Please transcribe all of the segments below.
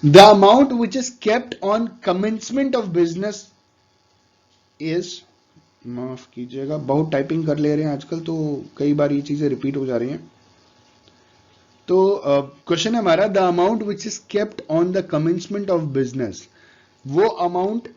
The amount which is kept on commencement of business is, माफ कीजिएगा बहुत typing कर ले रहे हैं आजकल तो कई बार ये चीजें रिपीट हो जा रही हैं। तो क्वेश्चन है हमारा, the amount which is kept on the commencement of business, वो अमाउंट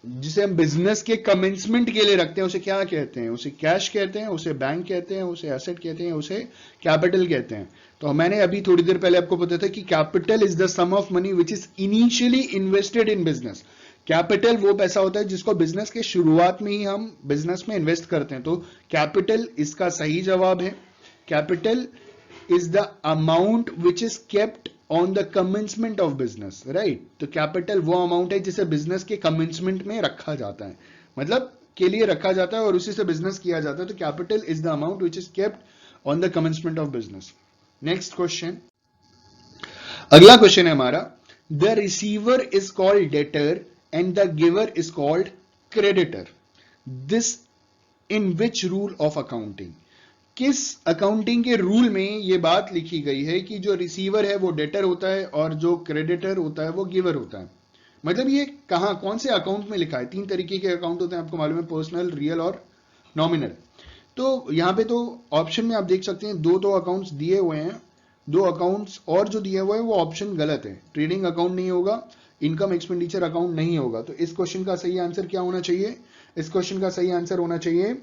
जिसे हम बिजनेस के कमेंसमेंट के लिए रखते हैं उसे क्या कहते हैं? उसे कैश कहते हैं, उसे बैंक कहते हैं, उसे एसेट कहते हैं, उसे कैपिटल कहते हैं। तो मैंने अभी थोड़ी देर पहले आपको बताया था कि capital is the sum of money which is initially invested in business. Capital वो पैसा होता है जिसको बिजनेस के शुरुआत में ही हम बिजनेस में इन्वेस्ट करते हैं। तो कैपिटल इसका सही जवाब है। Capital is the amount which is kept on the commencement of business, right? तो कैपिटल वो अमाउंट है जिसे बिजनेस के कमेंसमेंट में रखा जाता है, मतलब के लिए रखा जाता है और उसी से बिजनेस किया जाता है। तो capital is the amount which is kept on the commencement of business. Next question, अगला क्वेश्चन है हमारा, the receiver is called debtor and the giver is called creditor, this in which rule of accounting? किस accounting के rule में ये बात लिखी गई है कि जो रिसीवर है वो डेटर होता है और जो क्रेडिटर होता है वो गिवर होता है? मतलब ये कहां, कौन से अकाउंट में लिखा है? तीन तरीके के अकाउंट होते हैं, आपको मालूम है, पर्सनल, रियल और नॉमिनल। तो यहां पे तो ऑप्शन में आप देख सकते हैं दो दो अकाउंट्स दिए हुए हैं, दो अकाउंट्स और जो दिया हुआ है वो ऑप्शन गलत है। ट्रेडिंग अकाउंट नहीं होगा, इनकम एक्सपेंडिचर अकाउंट नहीं होगा। तो इस क्वेश्चन का सही आंसर क्या होना चाहिए? इस क्वेश्चन का सही आंसर होना चाहिए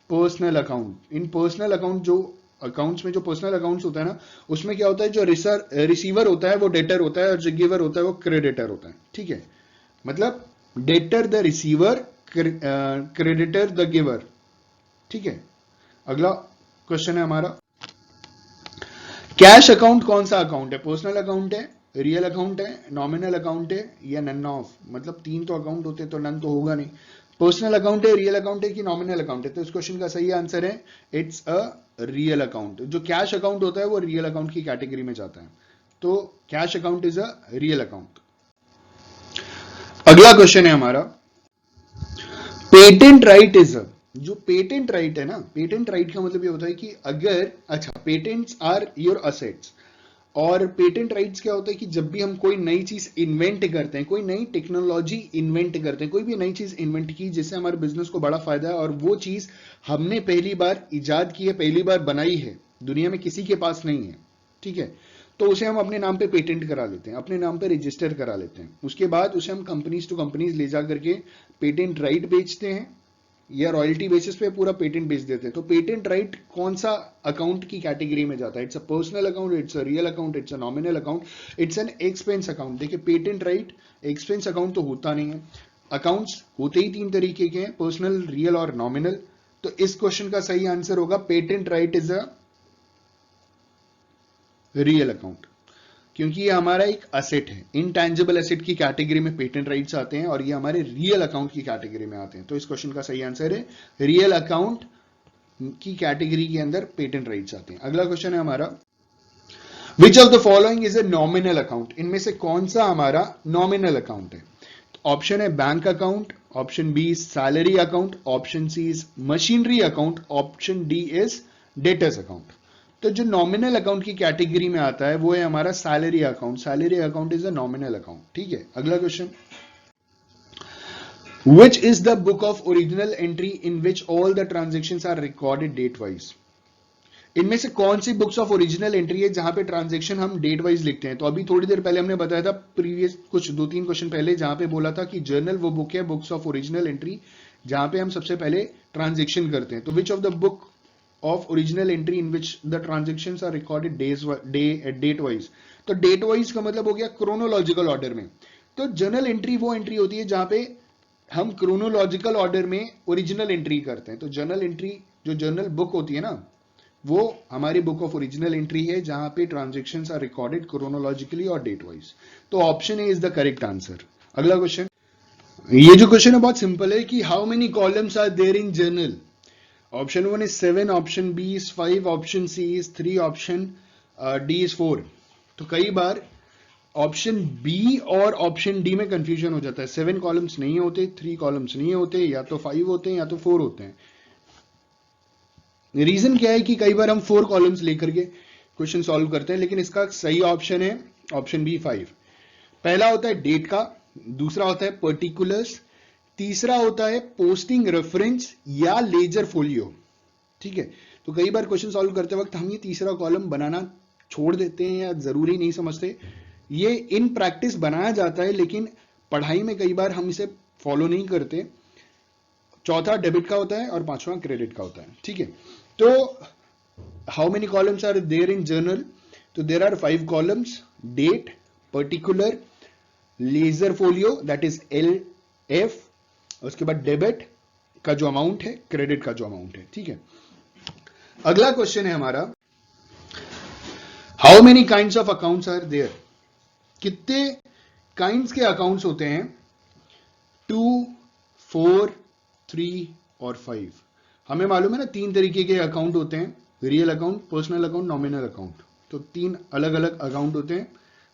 पर्सनल अकाउंट। इन पर्सनल अकाउंट, जो अकाउंट्स में जो पर्सनल अकाउंट्स होता है ना, उसमें क्या होता है, जो रिसीवर होता है वो डेटर होता है और जो गिवर होता है वो क्रेडिटर होता है। ठीक है, मतलब debtor the receiver, creditor the giver. ठीक है, अगला क्वेश्चन है हमारा, कैश अकाउंट कौन सा अकाउंट है? पर्सनल अकाउंट है, रियल अकाउंट है, नॉमिनल अकाउंट है या नन ऑफ? मतलब तीन तो अकाउंट होते तो नन तो होगा नहीं। पर्सनल अकाउंट है, रियल अकाउंट है कि नॉमिनल अकाउंट है? तो इस क्वेश्चन का सही आंसर है इट्स अ रियल अकाउंट। जो कैश अकाउंट होता है वो रियल अकाउंट की कैटेगरी में जाता है। तो cash account is a real account. अगला क्वेश्चन है हमारा, पेटेंट राइट इज अ, जो पेटेंट राइट है ना, पेटेंट राइट का मतलब ये होता है कि अगर, अच्छा, पेटेंट्स आर योर असेट्स। और पेटेंट राइट्स क्या होता है कि जब भी हम कोई नई चीज इन्वेंट करते हैं, कोई नई टेक्नोलॉजी इन्वेंट करते हैं, कोई भी नई चीज इन्वेंट की जिससे हमारे बिजनेस को बड़ा फायदा है और वो चीज हमने पहली बार इजाद की है, पहली बार बनाई है, दुनिया में किसी के पास नहीं है, ठीक है, तो उसे हम अपने नाम पे पेटेंट करा लेते हैं, अपने नाम पे रजिस्टर करा लेते हैं। उसके बाद उसे हम कंपनीज टू कंपनीज ले जा करके पेटेंट राइट बेचते हैं या रॉयल्टी बेसिस पे पूरा पेटेंट बेच देते हैं। तो पेटेंट राइट कौन सा अकाउंट की कैटेगरी में जाता है? It's a personal account, it's a real account, it's a nominal account, it's an expense account. देखिए, पेटेंट राइट एक्सपेंस अकाउंट तो होता नहीं है। अकाउंट्स होते ही तीन तरीके के हैं, पर्सनल, रियल और नॉमिनल। तो इस क्वेश्चन का सही आंसर होगा patent right is a real account, क्योंकि ये हमारा एक असेट है। इनटैंजिबल एसेट की कैटेगरी में पेटेंट राइट्स आते हैं और ये हमारे रियल अकाउंट की कैटेगरी में आते हैं। तो इस क्वेश्चन का सही आंसर है रियल अकाउंट की कैटेगरी के अंदर पेटेंट राइट्स आते हैं। अगला क्वेश्चन है हमारा, which of the following is a nominal account? इनमें से कौन सा हमारा नॉमिनल अकाउंट है? ऑप्शन है bank account, option B salary account, option C is machinery account, option D is debtors account. तो जो नॉमिनल अकाउंट की कैटेगरी में आता है वो है हमारा salary account. Salary account is a nominal account. ठीक है, अगला question, which is the book of original entry in which all the transactions are recorded date wise? इनमें से कौन सी बुक्स ऑफ ओरिजिनल एंट्री है जहां पे ट्रांजेक्शन हम डेट वाइज लिखते हैं? तो अभी थोड़ी देर पहले हमने बताया था, प्रीवियस कुछ दो तीन क्वेश्चन पहले, जहां पे बोला था कि जर्नल वो बुक है, बुक्स ऑफ ओरिजिनल एंट्री, जहां पे हम सबसे पहले ट्रांजेक्शन करते हैं। तो which of the book of original entry in which the transaction are recorded date wise? तो डेट वाइज का मतलब हो गया क्रोनोलॉजिकल ऑर्डर में। तो जर्नल एंट्री वो एंट्री होती है जहां पे हम क्रोनोलॉजिकल ऑर्डर में ओरिजिनल एंट्री करते हैं। तो जर्नल एंट्री, जो जर्नल बुक होती है ना, वो हमारी बुक ऑफ ओरिजिनल एंट्री है जहां पे ट्रांजेक्शन्स आर रिकॉर्डेड क्रोनोलॉजिकली और डेट वाइज। तो option A is the correct answer. अगला क्वेश्चन, ये जो क्वेश्चन है बहुत सिंपल है कि how many columns are there in journal? Option one is 7, option B is 5, option C is 3, option D is 4। तो कई बार ऑप्शन बी और ऑप्शन डी में कंफ्यूजन हो जाता है। 7 कॉलम्स नहीं होते, 3 कॉलम्स नहीं होते, या तो 5 होते हैं या तो 4 होते हैं। रीजन क्या है कि कई बार हम 4 कॉलम्स लेकर के क्वेश्चन सॉल्व करते हैं, लेकिन इसका सही ऑप्शन है ऑप्शन बी 5। पहला होता है डेट का, दूसरा होता है पर्टिकुलर्स, तीसरा होता है पोस्टिंग रेफरेंस या लेजर फोलियो। ठीक है, तो कई बार क्वेश्चन सॉल्व करते वक्त हम ये तीसरा कॉलम बनाना छोड़ देते हैं या जरूरी नहीं समझते। ये इन प्रैक्टिस बनाया जाता है, लेकिन पढ़ाई में कई बार हम इसे फॉलो नहीं करते। चौथा डेबिट का होता है और पांचवा क्रेडिट का होता है। ठीक है, तो how many columns are there in journal? तो there are 5 columns, date, particular, ledger folio that is LF, उसके बाद डेबिट का जो अमाउंट है, क्रेडिट का जो अमाउंट है। ठीक है, अगला क्वेश्चन है हमारा, how many kinds of accounts are there? कितने काइंड्स के अकाउंट्स होते हैं? 2, 4, 3 और 5। हमें मालूम है ना 3 तरीके के अकाउंट होते हैं, real account, personal account, nominal account. तो 3 अलग अलग अकाउंट होते हैं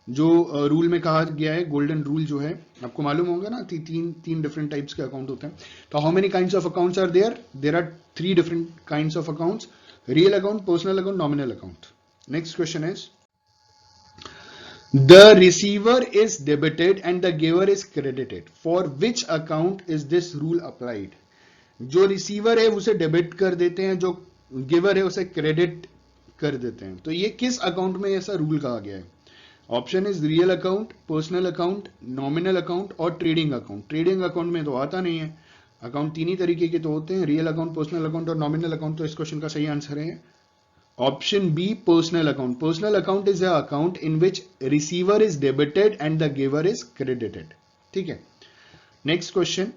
जो रूल में कहा गया है, गोल्डन रूल जो है, आपको मालूम होगा ना, तीन डिफरेंट टाइप्स के अकाउंट होते हैं। तो how many kinds of accounts are there? There are 3 different kinds of accounts, real account, personal account, nominal account. Next question is, the receiver is debited and the giver is credited. For which account is this rule applied? जो receiver है उसे debit कर देते हैं, जो giver है उसे credit कर देते हैं। तो ये किस अकाउंट में ऐसा रूल कहा गया है? Option is real account, personal account, nominal account और ट्रेडिंग अकाउंट। ट्रेडिंग अकाउंट में तो आता नहीं है। अकाउंट 3 ही तरीके के तो होते हैं, रियल अकाउंट, पर्सनल अकाउंट और नॉमिनल अकाउंट। तो इस क्वेश्चन का सही आंसर है option B, personal account. Personal account is a account in which receiver is debited and the giver is credited. ठीक है, नेक्स्ट क्वेश्चन।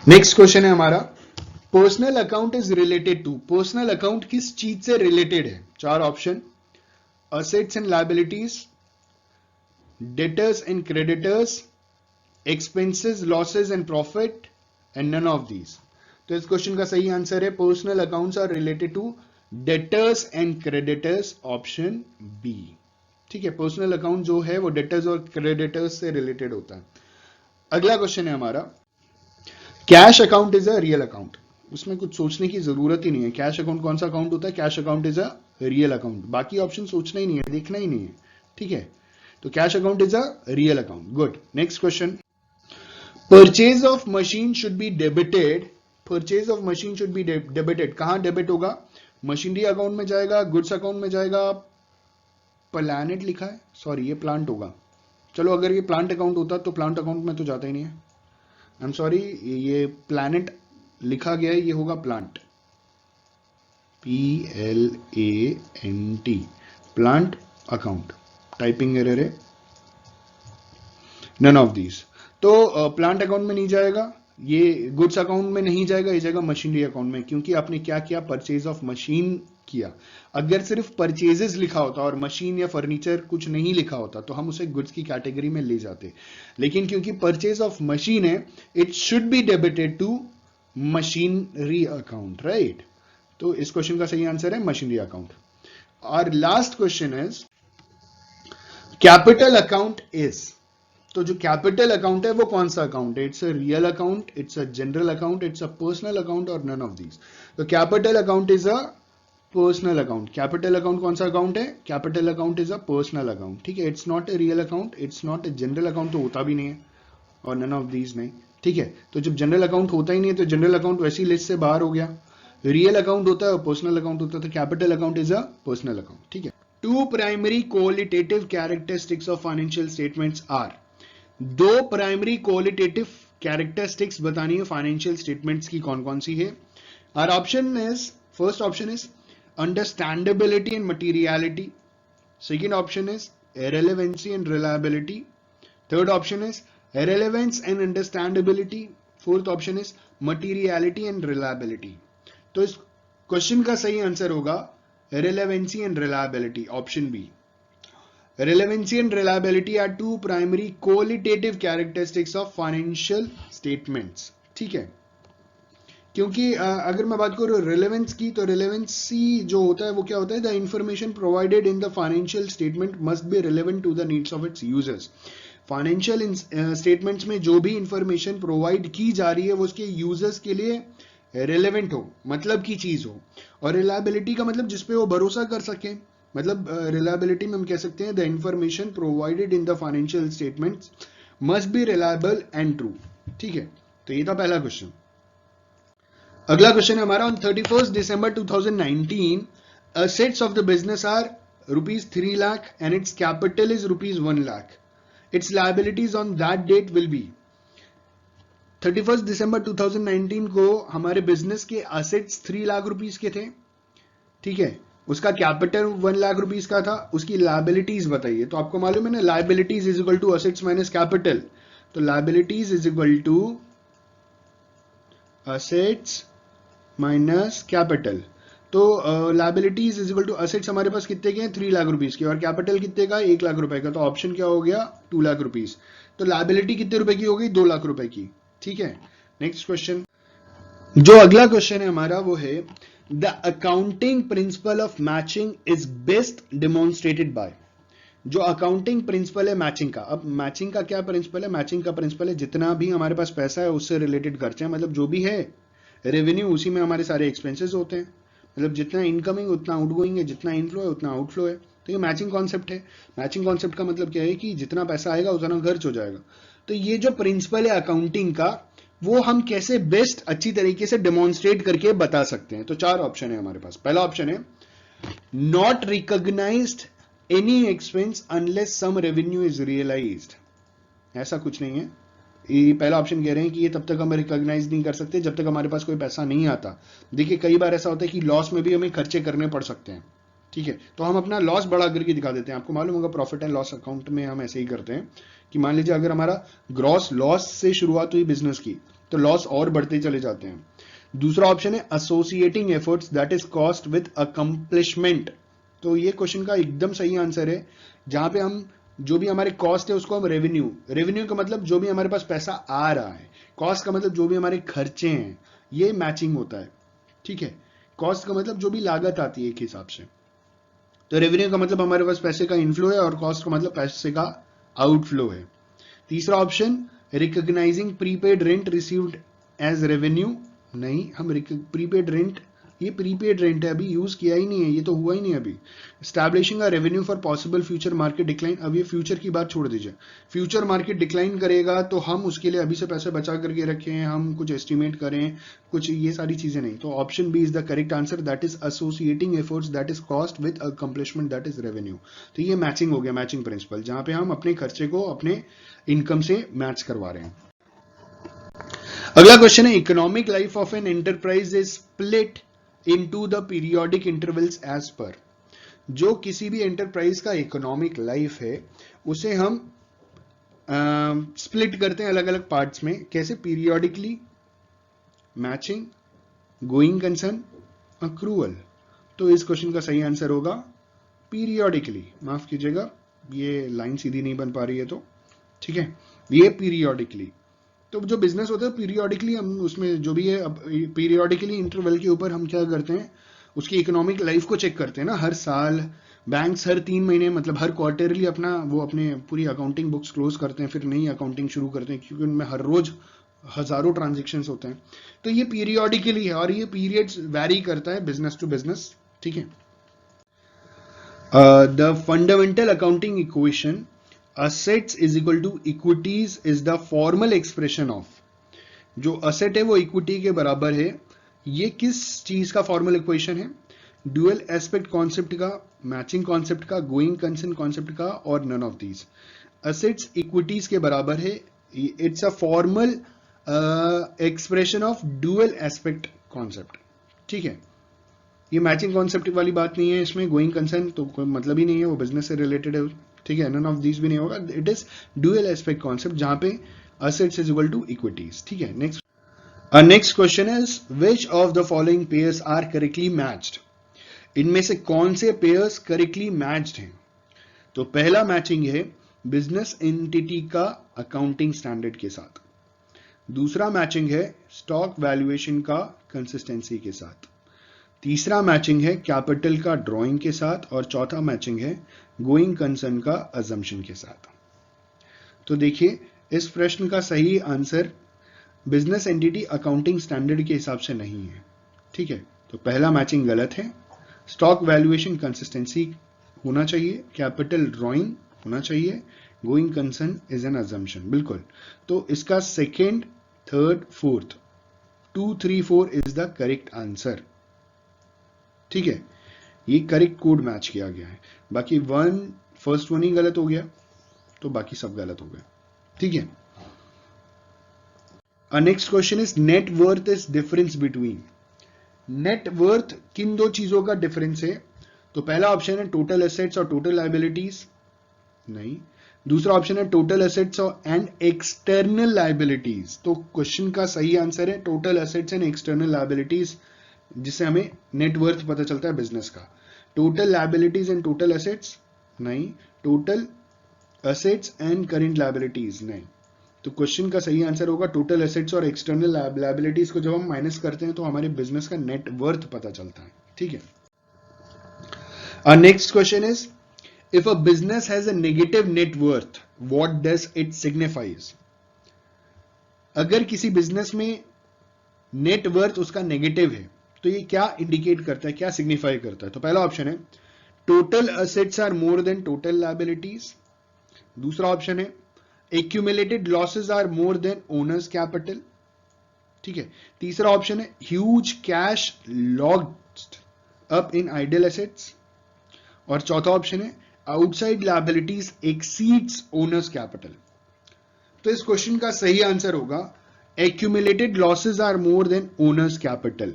नेक्स्ट क्वेश्चन है हमारा, personal account is related to. Personal account किस चीज से related है? 4 option, assets and liabilities, debtors and creditors, expenses, losses and profit and none of these. तो इस क्वेश्चन का सही आंसर है personal accounts are related to debtors and creditors, option B. ठीक है, पर्सनल अकाउंट जो है वो डेटर्स और क्रेडिटर्स से रिलेटेड होता है। अगला क्वेश्चन है हमारा, cash account is a real account. उसमें कुछ सोचने की जरूरत ही नहीं है। कैश अकाउंट कौन सा अकाउंट होता है? Cash account is a real account. बाकी ऑप्शन सोचना ही नहीं है, देखना ही नहीं है। ठीक है, तो cash account is a real account. Good, next question, purchase of machine should be debited. Purchase of machine should be debited, कहां डेबिट होगा? मशीनरी अकाउंट में जाएगा, गुड्स अकाउंट में जाएगा, प्लानेट लिखा है, सॉरी ये प्लांट होगा। चलो अगर ये प्लांट अकाउंट होता तो प्लांट अकाउंट में तो जाता ही नहीं है। आई एम सॉरी, ये प्लैनेट लिखा गया है, ये होगा plant, PLANT, plant account. Typing error है, नन ऑफ दीज। तो प्लांट अकाउंट में नहीं जाएगा, ये गुड्स अकाउंट में नहीं जाएगा, ये जाएगा मशीनरी अकाउंट में, क्योंकि आपने क्या किया? परचेज ऑफ मशीन किया। अगर सिर्फ परचेजेस लिखा होता और मशीन या फर्नीचर कुछ नहीं लिखा होता तो हम उसे गुड्स की कैटेगरी में ले जाते, लेकिन क्योंकि परचेज ऑफ मशीन है, it should be debited to machinery account, right? तो इस क्वेश्चन का सही आंसर है मशीनरी अकाउंट। और last question is, capital account is. तो जो कैपिटल अकाउंट है वो कौन सा अकाउंट है? It's a real account, it's a general account, it's a personal account और नन ऑफ दीज। तो capital account is a personal account. Capital account कौन सा अकाउंट है? Capital account is a personal account. ठीक है, it's not a real account, it's not a general account, तो होता भी नहीं है, और नन ऑफ दीज नहीं। ठीक है, तो जब जनरल अकाउंट होता ही नहीं है तो जनरल अकाउंट वैसी लिस्ट से बाहर हो गया। रियल अकाउंट होता है और पर्सनल अकाउंट होता है, तो capital account is a personal account. ठीक है, 2 primary qualitative characteristics of financial statements are. 2 primary qualitative characteristics बतानी है फाइनेंशियल स्टेटमेंट्स की, कौन कौन सी है? Our option is, first option is understandability and materiality. Second option is relevancy and reliability. Third option is relevance and understandability. Fourth option is materiality and reliability. तो इस question का सही आंसर होगा relevancy and reliability, option B. Relevancy and reliability are 2 primary qualitative characteristics of financial statements. ठीक है, क्योंकि अगर मैं बात करूँ रिलेवेंस की, तो रिलेवेंसी जो होता है वो क्या होता है? The information provided in the financial statement must be relevant to the needs of its users. Financial statements में जो भी इंफॉर्मेशन प्रोवाइड की जा रही है वो उसके यूजर्स के लिए रिलेवेंट हो, मतलब की चीज हो। और रिलायबिलिटी का मतलब जिसपे वो भरोसा कर सके, मतलब रिलायबिलिटी में हम कह सकते हैं the information provided in the financial statements must be reliable and true. ठीक है, तो ये था पहला क्वेश्चन। अगला क्वेश्चन है हमारा, on 31st December 2019 assets of the business are rupees 3 lakh and its capital is rupees 1 lakh. Its liabilities on that date will be 31st December 2019 को हमारे बिजनेस के असेट्स 3 लाख रुपीस के थे। ठीक है, उसका कैपिटल 1 लाख रुपीस का था। उसकी लायबिलिटीज बताइए। तो आपको मालूम है ना, liabilities is equal to assets minus capital. तो liabilities is equal to assets minus capital. तो liabilities is equal to assets हमारे पास कितने के हैं, 3 लाख रुपीस के, और कैपिटल कितने का, 1 लाख रुपए का। तो ऑप्शन क्या हो गया, 2 लाख रुपीस। तो लायबिलिटी कितने रुपए की हो गई, 2 लाख रुपए की। ठीक है, नेक्स्ट क्वेश्चन। जो अगला क्वेश्चन है हमारा वो है, the accounting principle of matching is best demonstrated by. जो अकाउंटिंग प्रिंसिपल है मैचिंग का, अब मैचिंग का क्या प्रिंसिपल है, मैचिंग का प्रिंसिपल है जितना भी हमारे पास पैसा है उससे रिलेटेड खर्चे हैं, मतलब जो भी है रेवेन्यू उसी में हमारे सारे एक्सपेंसेस होते हैं। मतलब जितना इनकमिंग उतना आउटगोइंग है, जितना इनफ्लो है उतना आउटफ्लो है। तो ये मैचिंग कॉन्सेप्ट है। मैचिंग कॉन्सेप्ट का मतलब क्या है कि जितना पैसा आएगा उतना खर्च हो जाएगा। तो ये जो प्रिंसिपल है अकाउंटिंग का, वो हम कैसे बेस्ट अच्छी तरीके से डेमोन्स्ट्रेट करके बता सकते हैं। तो 4 ऑप्शन है हमारे पास। पहला ऑप्शन है, not recognized any expense unless some revenue is realized. ऐसा कुछ नहीं है। ये पहला ऑप्शन कह रहे हैं कि ये तब तक हम रिकॉग्नाइज नहीं कर सकते जब तक हमारे पास कोई पैसा नहीं आता। देखिए कई बार ऐसा होता है कि लॉस में भी हमें खर्चे करने पड़ सकते हैं। ठीक है, तो हम अपना लॉस बढ़ा करके दिखा देते हैं। आपको मालूम होगा प्रॉफिट एंड लॉस अकाउंट में हम ऐसे ही करते हैं कि मान लीजिए अगर हमारा ग्रॉस लॉस से शुरुआत हुई बिजनेस की तो लॉस और बढ़ते चले जाते हैं। दूसरा ऑप्शन है associating efforts that is cost with accomplishment. तो ये क्वेश्चन का एकदम सही आंसर है, जहां पे हम जो भी हमारे कॉस्ट है उसको हम रेवेन्यू का मतलब जो भी हमारे पास पैसा आ रहा है, कॉस्ट का मतलब जो भी हमारे खर्चे हैं, ये मैचिंग होता है। ठीक है, कॉस्ट का मतलब जो भी लागत आती है एक हिसाब से। तो रेवेन्यू का मतलब हमारे पास पैसे का इनफ्लो है और कॉस्ट का मतलब पैसे का आउटफ्लो है। तीसरा option, recognizing prepaid rent received as revenue. नहीं, हम प्रीपेड रेंट, ये प्रीपेड रेंट है, अभी यूज किया ही नहीं है, ये तो हुआ ही नहीं अभी। Establishing a revenue for possible future market decline. अब ये फ्यूचर की बात छोड़ दीजिए, फ्यूचर मार्केट डिक्लाइन करेगा तो हम उसके लिए अभी से पैसे बचा करके रखें, हम कुछ एस्टिमेट करें, कुछ ये सारी चीजें नहीं। तो option B is the correct answer, that is associating efforts that is cost with accomplishment that is revenue. तो ये मैचिंग हो गया, मैचिंग प्रिंसिपल, जहां पे हम अपने खर्चे को अपने इनकम से मैच करवा रहे हैं। अगला क्वेश्चन है, economic life of an enterprise is split into the periodic intervals as per. जो किसी भी एंटरप्राइज का इकोनॉमिक लाइफ है उसे हम स्प्लिट करते हैं अलग अलग पार्ट्स में। कैसे, periodically, matching, going concern, accrual. तो इस क्वेश्चन का सही आंसर होगा पीरियोडिकली। माफ कीजिएगा, ये लाइन सीधी नहीं बन पा रही है, तो ठीक है, ये पीरियोडिकली। तो जो बिजनेस होता है पीरियोडिकली, हम उसमें जो भी है पीरियोडिकली इंटरवल के ऊपर हम क्या करते हैं, उसकी इकोनॉमिक लाइफ को चेक करते हैं ना। हर साल बैंक्स हर 3 महीने मतलब हर क्वार्टरली अपने पूरी अकाउंटिंग बुक्स क्लोज करते हैं, फिर नई अकाउंटिंग शुरू करते हैं, क्योंकि उनमें हर रोज हजारों ट्रांजेक्शंस होते हैं। तो ये पीरियोडिकली है और ये पीरियड्स वैरी करता है बिजनेस टू बिजनेस। ठीक है, the fundamental accounting equation assets is equal to equities is the formal expression of। जो asset है वो equity के बराबर है। ये किस चीज का फॉर्मल इक्वेशन है, ड्यूअल एस्पेक्ट कॉन्सेप्ट का, मैचिंग कॉन्सेप्ट का, गोइंग कंसर्न कॉन्सेप्ट का, और none of these. Assets equities के बराबर है, it's a formal expression of dual aspect concept. ठीक है, ये मैचिंग कॉन्सेप्ट वाली बात नहीं है, इसमें गोइंग कंसर्न तो कोई मतलब ही नहीं है, वो बिजनेस से रिलेटेड है। ठीक है, नन ऑफ दीज भी नहीं होगा, it is dual aspect concept जहां पे assets is equal to equities. ठीक है, next question is, which of the following pairs are correctly matched. इनमें से कौन से पेयर्स करेक्टली मैच्ड हैं। तो पहला मैचिंग है बिजनेस एंटिटी का अकाउंटिंग स्टैंडर्ड के साथ। दूसरा मैचिंग है स्टॉक वैल्यूएशन का कंसिस्टेंसी के साथ। तीसरा मैचिंग है कैपिटल का ड्राइंग के साथ, और चौथा मैचिंग है गोइंग कंसर्न का अजम्पशन के साथ। तो देखिए इस प्रश्न का सही answer business entity accounting standard के हिसाब से नहीं है। ठीक है, तो पहला मैचिंग गलत है। स्टॉक वैल्यूएशन कंसिस्टेंसी होना चाहिए, कैपिटल ड्रॉइंग होना चाहिए, going concern is an assumption. बिल्कुल, तो इसका second, third, fourth, 2, 3, 4 is the correct answer. ठीक है, ये करेक्ट कोड मैच किया गया है। बाकी फर्स्ट वन ही गलत हो गया, तो बाकी सब गलत हो गया। ठीक है, next question is net worth is difference between. Net worth किन दो चीजों का डिफरेंस है? तो पहला ऑप्शन है टोटल एसेट्स और टोटल लाइबिलिटीज, नहीं। दूसरा ऑप्शन है total assets and external liabilities. तो क्वेश्चन का सही आंसर है total assets and external liabilities, जिससे हमें नेट वर्थ पता चलता है बिजनेस का। Total liabilities and total assets नहीं, total assets and current liabilities नहीं। तो क्वेश्चन का सही आंसर होगा टोटल एसेट्स और एक्सटर्नल लाइबिलिटीज को जब हम माइनस करते हैं तो हमारे बिजनेस का नेट वर्थ पता चलता है। ठीक है, next question is if a business has a negative net worth what does it signifies. अगर किसी बिजनेस में नेट वर्थ उसका नेगेटिव है तो ये क्या इंडिकेट करता है, क्या सिग्निफाई करता है? तो पहला ऑप्शन है total assets are more than total liabilities. दूसरा ऑप्शन है accumulated losses are more than owner's capital. ठीक है, तीसरा ऑप्शन है huge cash locked up in idle assets, और चौथा ऑप्शन है outside liabilities exceeds owner's capital. तो इस क्वेश्चन का सही आंसर होगा accumulated losses are more than owner's capital.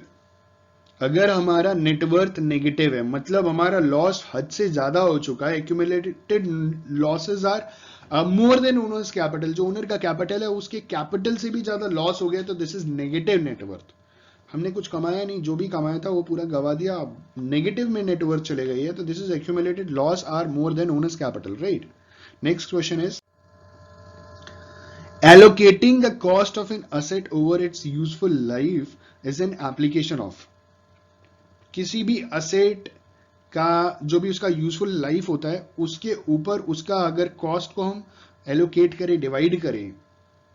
अगर हमारा नेटवर्थ नेगेटिव है, मतलब हमारा लॉस हद से ज्यादा हो चुका है, accumulated losses are more than owner's capital, जो ओनर का कैपिटल है उसके कैपिटल से भी ज्यादा लॉस हो गया, तो दिस इज नेगेटिव नेटवर्थ। हमने कुछ कमाया नहीं, जो भी कमाया था वो पूरा गवा दिया, नेगेटिव में नेटवर्थ चले गई है, तो this is accumulated loss are more than owner's capital, right. Next question is allocating the cost of an asset over its useful life is an application of। किसी भी असेट का जो भी उसका यूजफुल लाइफ होता है उसके ऊपर उसका अगर कॉस्ट को हम एलोकेट करें, डिवाइड करें,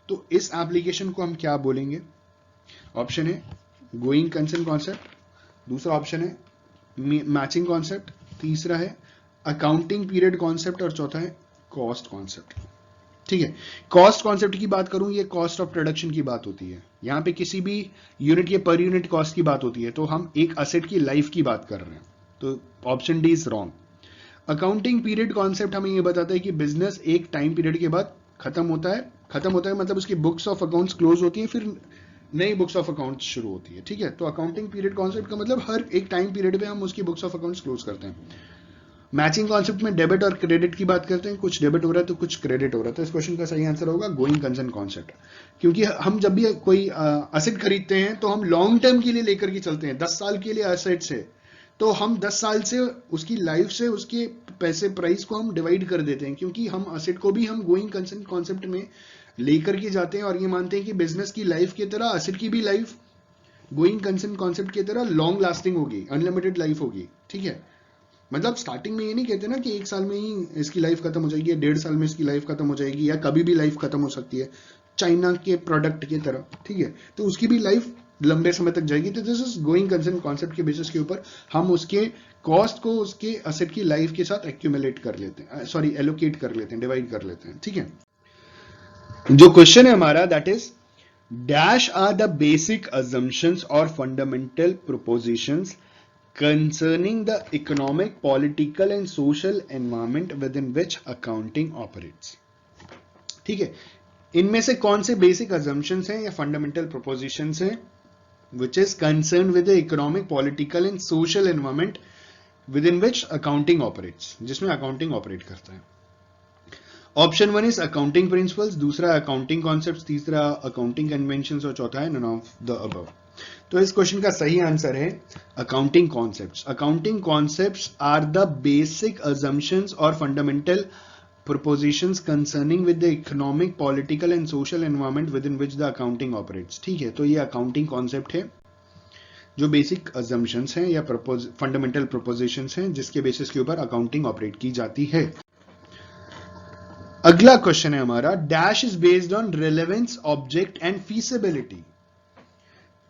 तो इस एप्लीकेशन को हम क्या बोलेंगे? ऑप्शन है गोइंग कंसर्न कॉन्सेप्ट, दूसरा ऑप्शन है मैचिंग कॉन्सेप्ट, तीसरा है अकाउंटिंग पीरियड कॉन्सेप्ट, और चौथा है कॉस्ट कॉन्सेप्ट। ठीक है, कॉस्ट कॉन्सेप्ट की बात करूं, ये कॉस्ट ऑफ प्रोडक्शन की बात होती है, यहां पे किसी भी यूनिट के पर यूनिट कॉस्ट की बात होती है, तो हम एक असेट की लाइफ की बात कर रहे हैं, तो option D is wrong. Accounting period concept हमें यह बताता है कि बिजनेस एक टाइम पीरियड के बाद खत्म होता है मतलब उसकी बुक्स ऑफ अकाउंट्स क्लोज होती है, फिर नई बुक्स ऑफ अकाउंट्स शुरू होती है। ठीक है, तो अकाउंटिंग पीरियड कॉन्सेप्ट का मतलब हर एक टाइम पीरियड पे हम उसकी बुक्स ऑफ अकाउंट्स क्लोज करते हैं। मैचिंग कॉन्सेप्ट में डेबिट और क्रेडिट की बात करते हैं, कुछ डेबिट हो रहा है तो कुछ क्रेडिट हो रहा है, तो इस क्वेश्चन का सही आंसर होगा गोइंग कंसर्न कॉन्सेप्ट। क्योंकि हम जब भी कोई असेट खरीदते हैं तो हम लॉन्ग टर्म के लिए लेकर के चलते हैं, 10 साल के लिए असेट्स है, तो हम 10 साल से उसकी लाइफ से उसके पैसे प्राइस को हम डिवाइड कर देते हैं, क्योंकि हम असेट को भी हम गोइंग कंसर्न कॉन्सेप्ट में लेकर के जाते हैं और ये मानते हैं कि बिजनेस की लाइफ की तरह असेट की भी लाइफ गोइंग कंसर्न कॉन्सेप्ट की तरह लॉन्ग लास्टिंग होगी, अनलिमिटेड लाइफ होगी। ठीक है, मतलब स्टार्टिंग में ये नहीं कहते ना कि 1 साल में ही इसकी लाइफ खत्म हो जाएगी या 1.5 साल में इसकी लाइफ खत्म हो जाएगी या कभी भी लाइफ खत्म हो सकती है, चाइना के प्रोडक्ट की तरह। ठीक है, तो उसकी भी लाइफ लंबे समय तक जाएगी, तो this is going concern concept के बेसिस के ऊपर हम उसके कॉस्ट को उसके असेट की लाइफ के साथ एक्यूमुलेट कर लेते हैं, सॉरी एलोकेट कर लेते हैं, डिवाइड कर लेते हैं। ठीक है, जो क्वेश्चन है हमारा that is dash are the basic assumptions और fundamental propositions concerning the economic, political and social environment within which accounting operates। ठीक है, इनमें से कौन से बेसिक assumptions हैं या fundamental propositions हैं which is concerned with the economic, political and social environment within which accounting operates, जिसमें accounting operate करता है। ऑप्शन 1 इज अकाउंटिंग प्रिंसिपल्स, दूसरा अकाउंटिंग कॉन्सेप्ट्स, तीसरा अकाउंटिंग कन्वेंशंस और चौथा है नन ऑफ द अबव। तो इस क्वेश्चन का सही आंसर है accounting concepts. Accounting concepts are the basic assumptions और fundamental propositions concerning with the economic, political and social environment within which the accounting operates। ठीक है, तो ये अकाउंटिंग कॉन्सेप्ट है जो बेसिक assumptions हैं या फंडामेंटल propositions हैं जिसके बेसिस के ऊपर अकाउंटिंग ऑपरेट की जाती है। अगला क्वेश्चन है हमारा dash is based on relevance, object and feasibility.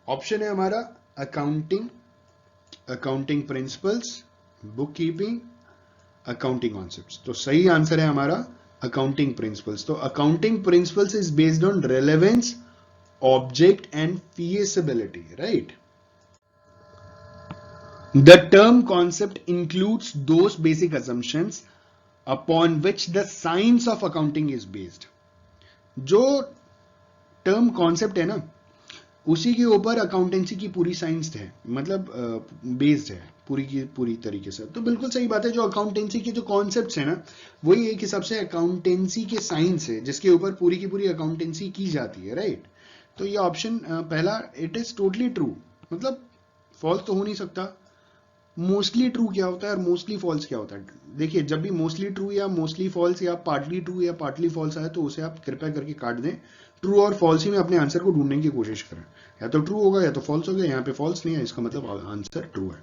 Option है हमारा accounting, accounting principles, book keeping, accounting concepts. तो सही आंसर है हमारा अकाउंटिंग प्रिंसिपल्स। तो accounting principles is based on relevance, object and feasibility, right. The term concept includes those basic assumptions upon which the science of accounting is based. जो term concept है ना, उसी के ऊपर अकाउंटेंसी की पूरी साइंस है, मतलब बेस्ड है पूरी की पूरी तरीके से। तो बिल्कुल सही बात है, जो अकाउंटेंसी के जो कॉन्सेप्ट्स है ना, वही एक हिसाब से अकाउंटेंसी के साइंस है, जिसके ऊपर पूरी की पूरी अकाउंटेंसी की जाती है, राइट। तो ये ऑप्शन पहला, इट इज टोटली ट्रू, मतलब फॉल्स तो हो नहीं सकता। मोस्टली ट्रू क्या होता है और मोस्टली फॉल्स क्या होता है? देखिए, जब भी मोस्टली ट्रू या मोस्टली फॉल्स या पार्टली ट्रू या पार्टली फॉल्स आए तो उसे आप कृपया करके काट दें। ट्रू और फॉल्स ही में अपने आंसर को ढूंढने की कोशिश करें, या तो ट्रू होगा या तो फॉल्स होगा। यहाँ पे फॉल्स नहीं है, इसका मतलब आंसर ट्रू है।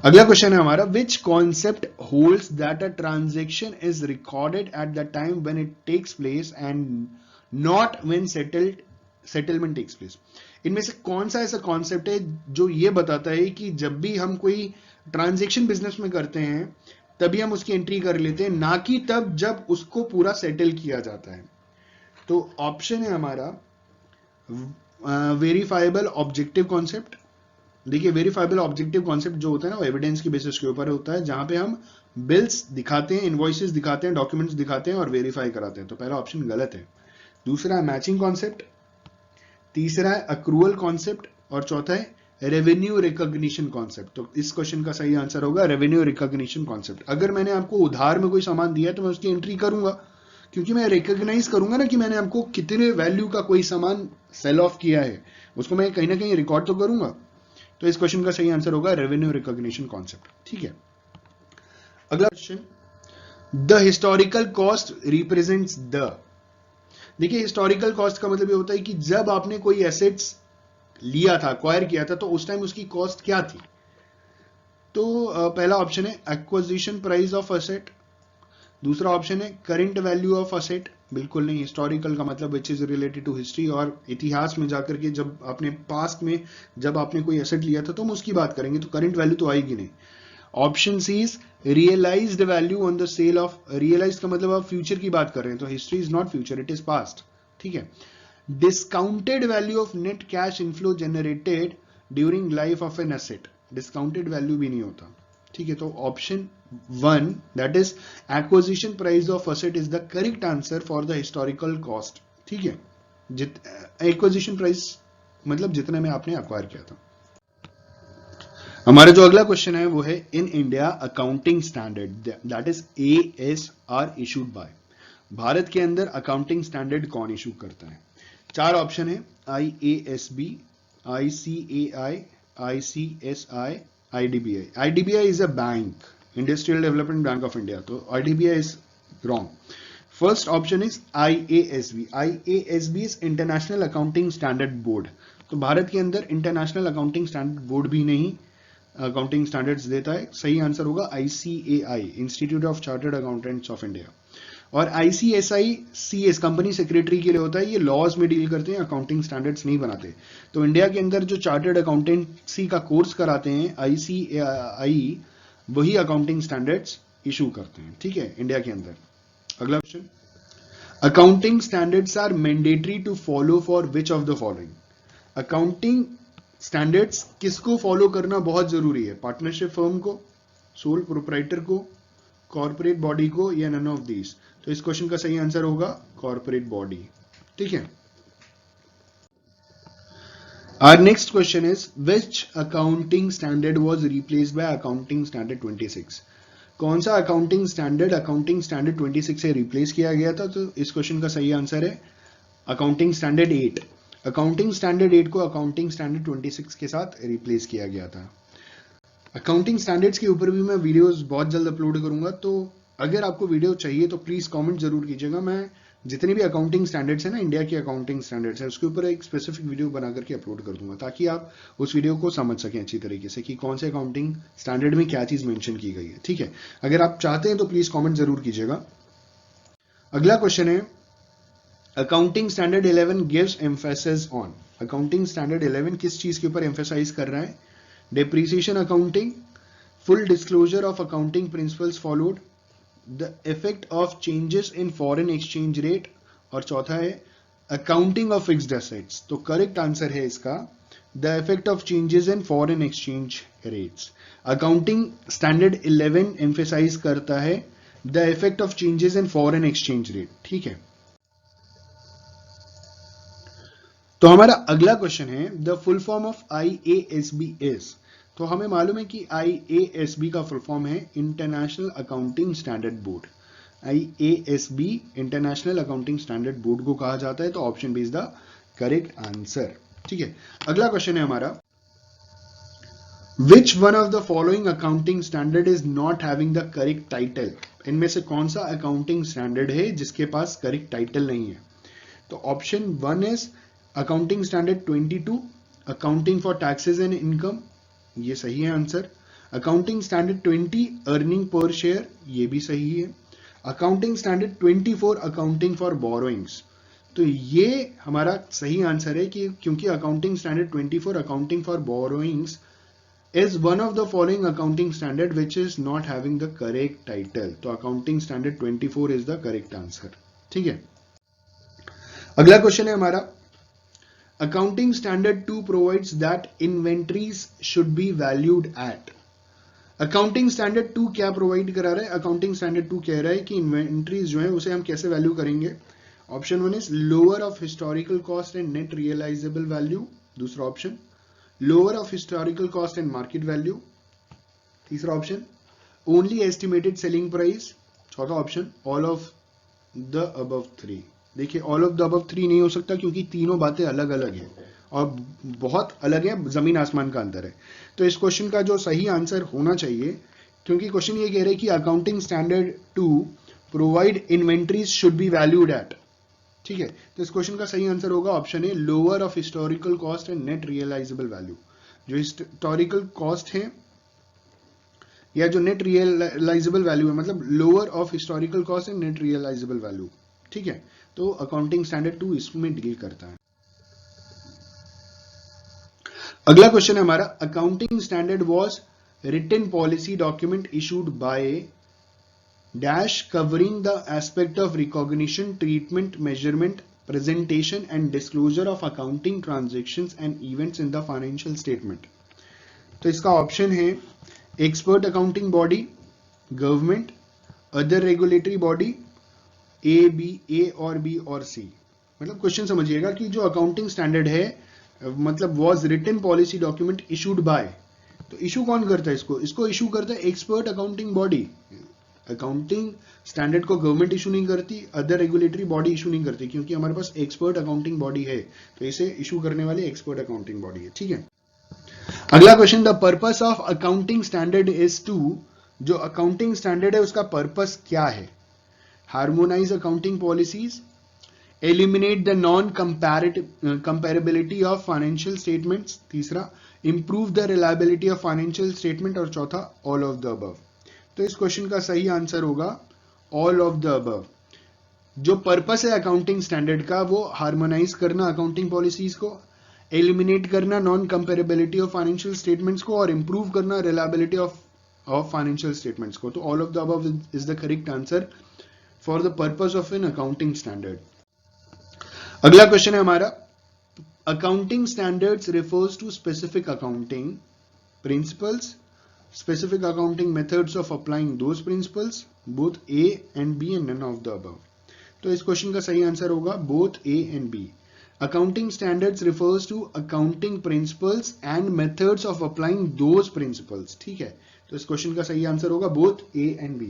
अगला क्वेश्चन है हमारा, which concept holds that a transaction is recorded at the time when it takes place and not when settlement takes place. इनमें से कौन सा ऐसा कॉन्सेप्ट है जो ये बताता है कि जब भी हम कोई ट्रांजैक्शन बिजनेस में करते हैं तभी हम उसकी एंट्री कर लेते हैं, ना कि तब जब उसको पूरा सेटल किया जाता है? तो ऑप्शन है हमारा वेरीफाइबल ऑब्जेक्टिव कॉन्सेप्ट। देखिए, वेरीफाइबल ऑब्जेक्टिव कॉन्सेप्ट जो होता है ना, वो एविडेंस की बेसिस के ऊपर होता है, जहां पे हम बिल्स दिखाते हैं, इनवॉइसेस दिखाते हैं, डॉक्यूमेंट्स दिखाते हैं और वेरीफाई कराते हैं। तो पहला ऑप्शन गलत है। दूसरा है मैचिंग कॉन्सेप्ट, तीसरा है अक्रूवल कॉन्सेप्ट और चौथा है रेवेन्यू रिकॉग्निशन कॉन्सेप्ट। तो इस क्वेश्चन का सही आंसर होगा रेवेन्यू रिकॉग्निशन कॉन्सेप्ट। अगर मैंने आपको उधार में कोई सामान दिया है तो मैं उसकी एंट्री करूंगा, क्योंकि मैं रिकॉग्नाइज करूंगा ना कि मैंने आपको कितने वैल्यू का कोई सामान सेल ऑफ किया है, उसको मैं कहीं ना कहीं रिकॉर्ड तो करूंगा। तो इस क्वेश्चन का सही आंसर होगा रेवेन्यू रिकॉग्निशन कॉन्सेप्ट। ठीक है, अगला question, the historical cost represents the. देखिए, हिस्टोरिकल कॉस्ट का मतलब ये होता है कि जब आपने कोई एसेट्स लिया था, एक्वायर किया था, तो उस टाइम उसकी कॉस्ट क्या थी? तो पहला ऑप्शन है एक्विजिशन प्राइस ऑफ असेट, दूसरा ऑप्शन है करंट वैल्यू ऑफ असेट, बिल्कुल नहीं। हिस्टोरिकल का मतलब which is related to history, और इतिहास में जाकर के जब आपने पास्ट में जब आपने कोई एसेट लिया था तो हम उसकी बात करेंगे, तो करंट वैल्यू तो आएगी नहीं। Option C is realized value on the sale of. Realized का मतलब आप फ्यूचर की बात कर रहे हैं, तो history is not future, it is past. ठीक है। Discounted value of net cash inflow generated during life of an asset, discounted value भी नहीं होता। ठीक है, तो option 1 that is acquisition price of asset is the correct answer for the historical cost. ठीक है, एक्विजिशन प्राइस मतलब जितने में आपने एक्वायर किया था। हमारा जो अगला क्वेश्चन है वो है, in India accounting standard that is AS are issued by. भारत के अंदर अकाउंटिंग स्टैंडर्ड कौन इशू करता है? चार ऑप्शन है, IASB, ICAI, ICSI, IDBI। IDBI is a bank, industrial development bank of India, तो IDBI is wrong. First option is IASB। IASB is international accounting standard board. तो भारत के अंदर इंटरनेशनल अकाउंटिंग स्टैंडर्ड बोर्ड भी नहीं accounting standards देता है। सही answer होगा ICAI, institute of chartered accountants of India. और ICSI CS कंपनी सेक्रेटरी के लिए होता है, ये लॉज में डील करते हैं, अकाउंटिंग स्टैंडर्ड्स नहीं बनाते। तो इंडिया के अंदर जो चार्टर्ड अकाउंटेंसी का कोर्स कराते हैं ICAI, वही अकाउंटिंग स्टैंडर्ड्स इशू करते हैं। ठीक है, इंडिया के अंदर। अगला question, accounting standards are mandatory to follow for which of the following. Accounting standards किसको फॉलो करना बहुत जरूरी है? पार्टनरशिप फर्म को, सोल प्रोप्राइटर को, कॉर्पोरेट बॉडी को, या नन ऑफ दीज? तो इस क्वेश्चन का सही आंसर होगा कॉर्पोरेट बॉडी। ठीक है, our next question is, which accounting standard was replaced by accounting standard 26? कौन सा अकाउंटिंग स्टैंडर्ड 26 से रिप्लेस किया गया था? तो इस क्वेश्चन का सही आंसर है अकाउंटिंग स्टैंडर्ड 8। अकाउंटिंग स्टैंडर्ड 8 को अकाउंटिंग स्टैंडर्ड 26 के साथ रिप्लेस किया गया था। अकाउंटिंग स्टैंडर्ड्स के ऊपर भी मैं वीडियोस बहुत जल्द अपलोड करूंगा, तो अगर आपको वीडियो चाहिए तो प्लीज कमेंट जरूर कीजिएगा। मैं जितने भी अकाउंटिंग स्टैंडर्ड्स हैं ना, इंडिया के अकाउंटिंग स्टैंडर्ड्स हैं, उसके ऊपर एक स्पेसिफिक वीडियो बना करके अपलोड कर दूंगा, ताकि आप उस वीडियो को समझ सकें अच्छी तरीके से कि कौन से अकाउंटिंग स्टैंडर्ड में क्या चीज मेंशन की गई है। ठीक है, अगर आप चाहते हैं तो प्लीज कमेंट जरूर कीजिएगा। अगला क्वेश्चन है, accounting standard 11 gives emphasis on. Accounting standard 11 किस चीज के ऊपर एम्फेसाइज कर रहा है? Depreciation accounting, full disclosure of accounting principles followed, the effect of changes in foreign exchange rate, और चौथा है अकाउंटिंग ऑफ फिक्स्ड एसेट्स। तो करेक्ट आंसर है इसका the effect of changes in foreign exchange rates. Accounting standard 11 emphasize करता है the effect of changes in foreign exchange rate. ठीक है, तो हमारा अगला क्वेश्चन है the full form of IASB is. तो हमें मालूम है कि IASB का फुल फॉर्म है international accounting standard board. IASB international accounting standard board को कहा जाता है, तो option B is the correct answer. ठीक है, अगला क्वेश्चन है हमारा which one of the following accounting standard is not having the correct title. इनमें से कौन सा अकाउंटिंग स्टैंडर्ड है जिसके पास करेक्ट टाइटल नहीं है। तो option 1 is accounting standard 22 accounting for taxes and income, ये सही है answer. Accounting standard 20 earning per share, ये भी सही है। Accounting standard 24 accounting for borrowings, तो ये हमारा सही आंसर है कि क्योंकि accounting standard 24 accounting for borrowings is one of the following accounting standard which is not having the correct title। तो accounting standard 24 is the correct answer। ठीक है, अगला क्वेश्चन है हमारा accounting standard 2 provides that inventories should be valued at। Accounting standard 2 क्या provide करा रहा है? अकाउंटिंग स्टैंडर्ड 2 कह रहा है कि इन्वेंट्रीज जो है उसे हम कैसे वैल्यू करेंगे। Option 1 is lower of historical cost and net realisable value, दूसरा option lower of historical cost and market value, तीसरा option only estimated selling price, चौथा option all of the above 3। देखिए ऑल ऑफ द अबव 3 नहीं हो सकता क्योंकि तीनों बातें अलग अलग हैं और बहुत अलग है, जमीन आसमान का अंतर है। तो इस क्वेश्चन का जो सही आंसर होना चाहिए, क्योंकि क्वेश्चन ये कह रहे हैं कि accounting standard 2 provide inventories should be valued at. ठीक है, तो इस क्वेश्चन का सही आंसर होगा option A lower of historical cost and net realisable value. जो हिस्टोरिकल कॉस्ट है या जो नेट रियलाइजेबल वैल्यू है, मतलब lower of historical cost and net realisable value. ठीक है, तो अकाउंटिंग स्टैंडर्ड 2 इसमें डील करता है। अगला क्वेश्चन है हमारा accounting standard was return policy document issued by dash covering the aspect of recognition, treatment, measurement, presentation and disclosure of accounting transactions and events in the financial statement। तो इसका option है expert accounting body, government, other regulatory body, A और B और सी। मतलब question समझिएगा कि जो accounting standard है मतलब was return policy document issued by, तो इशू कौन करता है इसको इशू करता है expert accounting body. Accounting standard को गवर्नमेंट इशू नहीं करती, अदर रेगुलेटरी बॉडी इशू नहीं करती, क्योंकि हमारे पास एक्सपर्ट अकाउंटिंग बॉडी है, तो इसे इशू करने वाली एक्सपर्ट अकाउंटिंग बॉडी है। ठीक है, अगला question the purpose of accounting standard is to. जो अकाउंटिंग स्टैंडर्ड है उसका पर्पस क्या है? Harmonise accounting policies, eliminate the non comparability of financial statements, तीसरा improve the reliability of financial statement, और चौथा ऑल ऑफ द अबव। तो इस क्वेश्चन का सही आंसर होगा ऑल ऑफ द अबव। जो पर्पस है अकाउंटिंग स्टैंडर्ड का वो हार्मोनाइज करना अकाउंटिंग पॉलिसीज को, एलिमिनेट करना non comparability of financial statements को, और इंप्रूव करना रिलायबिलिटी ऑफ फाइनेंशियल स्टेटमेंट्स को। तो all of the above is the correct answer for the purpose of an accounting standard. अगला क्वेश्चन है हमारा accounting standards refers to specific accounting principles, specific accounting methods of applying those principles, both A and B and none of the above। तो इस question का सही answer होगा both A and B। Accounting standards refers to accounting principles and methods of applying those principles। ठीक है, तो इस question का सही आंसर होगा both A and B।